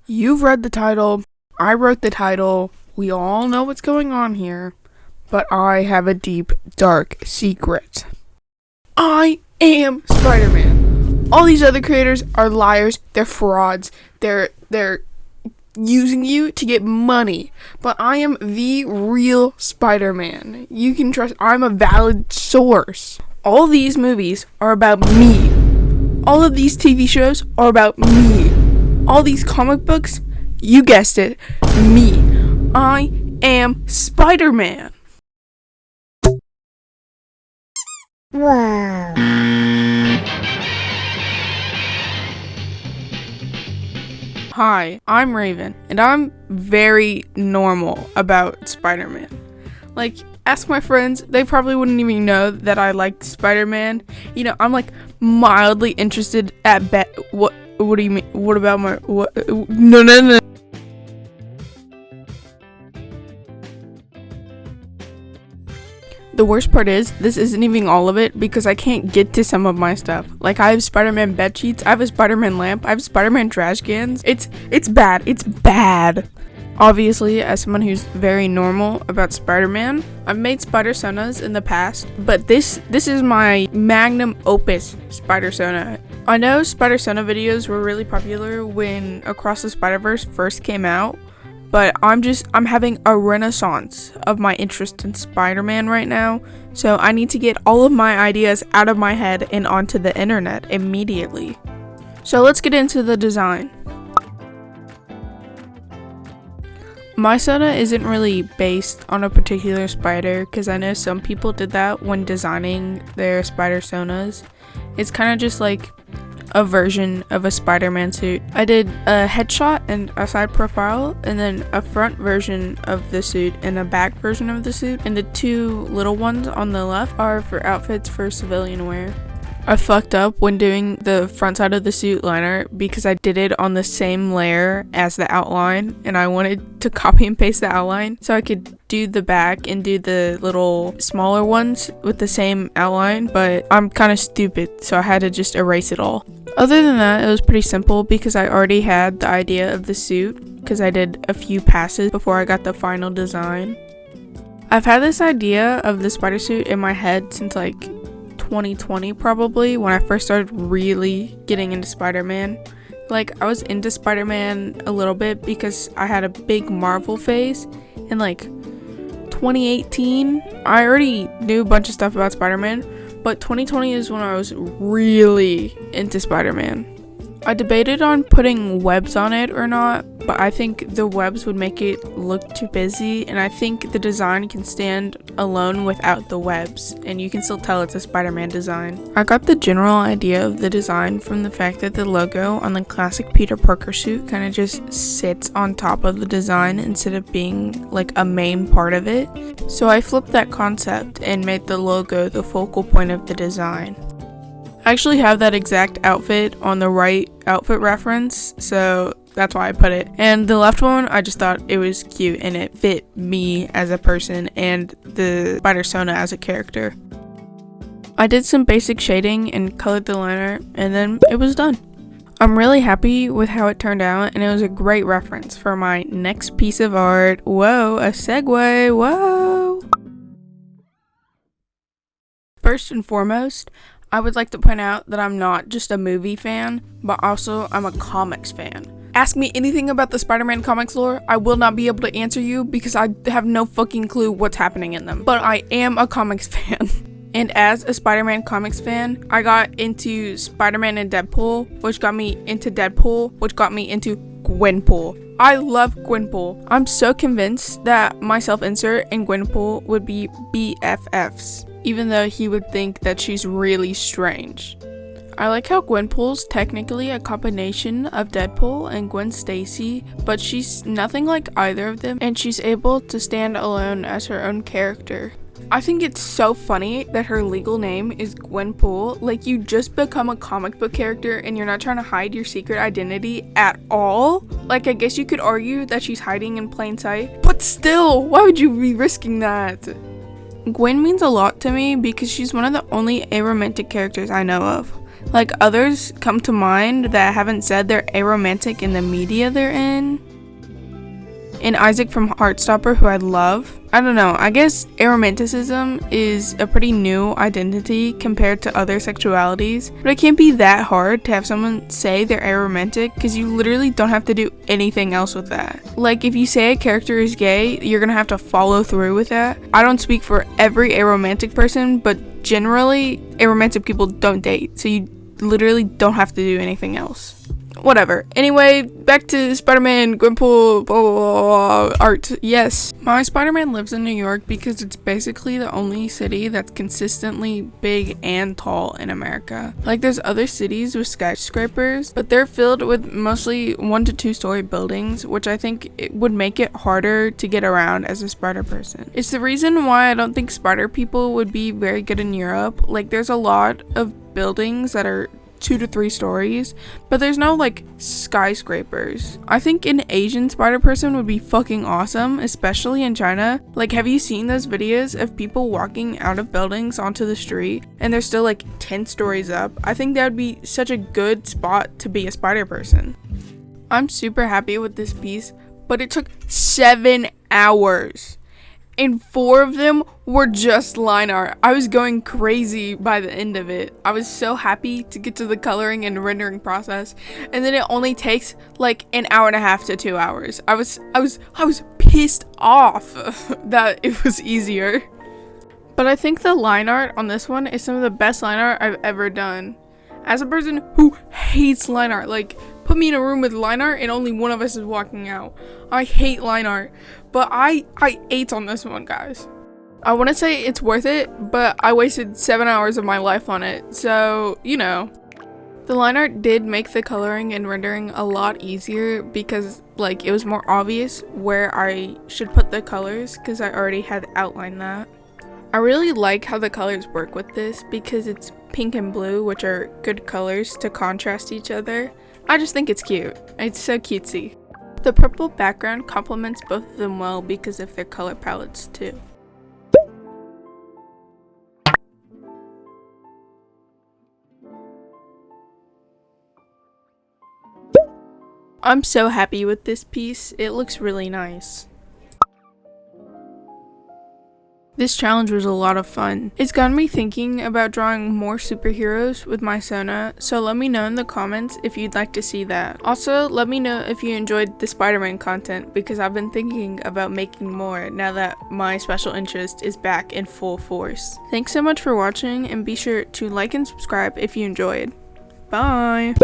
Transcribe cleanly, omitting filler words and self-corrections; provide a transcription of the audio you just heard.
You've read the title, I wrote the title, we all know what's going on here, but I have a deep, dark secret. I am Spider-Man. All these other creators are liars, they're frauds, they're using you to get money, but I am the real Spider-Man. You can trust I'm a valid source. All these movies are about me. All of these TV shows are about me. All these comic books, you guessed it, me. I am Spider-Man. Wow. Hi, I'm Raven, and I'm very normal about Spider-Man. Like, ask my friends, they probably wouldn't even know that I like Spider-Man. You know, I'm like mildly interested at What do you mean? What about my what? No. The worst part is, this isn't even all of it because I can't get to some of my stuff. Like, I have Spider-Man bed sheets, I have a Spider-Man lamp, I have Spider-Man trash cans. It's bad. It's bad. Obviously, as someone who's very normal about Spider-Man, I've made Spider-Sonas in the past, but this is my magnum opus Spider-Sona. I know Spider-Sona videos were really popular when Across the Spider-Verse first came out, but I'm having a renaissance of my interest in Spider-Man right now, so I need to get all of my ideas out of my head and onto the internet immediately. So let's get into the design. My Sona isn't really based on a particular spider because I know some people did that when designing their Spider-Sonas. It's kind of just like a version of a Spider-Man suit. I did a headshot and a side profile, and then a front version of the suit and a back version of the suit, and the two little ones on the left are for outfits for civilian wear. I fucked up when doing the front side of the suit liner because I did it on the same layer as the outline, and I wanted to copy and paste the outline so I could do the back and do the little smaller ones with the same outline, but I'm kind of stupid, so I had to just erase it all. Other than that, it was pretty simple because I already had the idea of the suit because I did a few passes before I got the final design. I've had this idea of the spider suit in my head since like 2020 probably, when I first started really getting into Spider-Man. Like, I was into Spider-Man a little bit because I had a big Marvel phase in like 2018. I already knew a bunch of stuff about Spider-Man, but 2020 is when I was really into Spider-Man. I debated on putting webs on it or not, but I think the webs would make it look too busy, and I think the design can stand alone without the webs, and you can still tell it's a Spider-Man design. I got the general idea of the design from the fact that the logo on the classic Peter Parker suit kind of just sits on top of the design instead of being like a main part of it. So I flipped that concept and made the logo the focal point of the design. I actually have that exact outfit on the right outfit reference, so that's why I put it. And the left one, I just thought it was cute and it fit me as a person and the Spider-Sona as a character. I did some basic shading and colored the liner, and then it was done. I'm really happy with how it turned out, and it was a great reference for my next piece of art. Whoa, a segue, whoa! First and foremost, I would like to point out that I'm not just a movie fan, but also I'm a comics fan. Ask me anything about the Spider-Man comics lore, I will not be able to answer you because I have no fucking clue what's happening in them. But I am a comics fan. And as a Spider-Man comics fan, I got into Spider-Man and Deadpool, which got me into Deadpool, which got me into Gwenpool. I love Gwenpool. I'm so convinced that my self-insert and Gwenpool would be BFFs, even though he would think that she's really strange. I like how Gwenpool's technically a combination of Deadpool and Gwen Stacy, but she's nothing like either of them, and she's able to stand alone as her own character. I think it's so funny that her legal name is Gwenpool. Like, you just become a comic book character and you're not trying to hide your secret identity at all. Like, I guess you could argue that she's hiding in plain sight, but still, why would you be risking that? Gwen means a lot to me because she's one of the only aromantic characters I know of. Like, others come to mind that haven't said they're aromantic in the media they're in. And Isaac from Heartstopper, who I love. I don't know, I guess aromanticism is a pretty new identity compared to other sexualities, but it can't be that hard to have someone say they're aromantic because you literally don't have to do anything else with that. Like, if you say a character is gay, you're gonna have to follow through with that. I don't speak for every aromantic person, but generally, aromantic people don't date, so you literally don't have to do anything else. Whatever. Anyway, back to Spider-Man, Gwenpool, blah, blah, blah, art. Yes. My Spider-Man lives in New York because it's basically the only city that's consistently big and tall in America. Like, there's other cities with skyscrapers, but they're filled with mostly 1 to 2 story buildings, which I think it would make it harder to get around as a spider person. It's the reason why I don't think spider people would be very good in Europe. Like, there's a lot of buildings that are 2 to 3 stories, but there's no like skyscrapers. I think an Asian spider person would be fucking awesome, especially in China. Like, have you seen those videos of people walking out of buildings onto the street and they're still like 10 stories up? I think that would be such a good spot to be a spider person. I'm super happy with this piece, but it took 7 hours. And 4 of them were just line art. I was going crazy by the end of it. I was so happy to get to the coloring and rendering process, and then it only takes like an hour and a half to 2 hours. I was pissed off that it was easier. But I think the line art on this one is some of the best line art I've ever done. As a person who hates line art, like, put me in a room with line art and only one of us is walking out. I hate line art, but I ate on this one, guys. I want to say it's worth it, but I wasted 7 hours of my life on it, so, you know. The line art did make the coloring and rendering a lot easier because, like, it was more obvious where I should put the colors because I already had outlined that. I really like how the colors work with this because it's pink and blue, which are good colors to contrast each other. I just think it's cute. It's so cutesy. The purple background complements both of them well because of their color palettes too. I'm so happy with this piece. It looks really nice. This challenge was a lot of fun. It's gotten me thinking about drawing more superheroes with my Sona, so let me know in the comments if you'd like to see that. Also, let me know if you enjoyed the Spider-Man content because I've been thinking about making more now that my special interest is back in full force. Thanks so much for watching and be sure to like and subscribe if you enjoyed. Bye!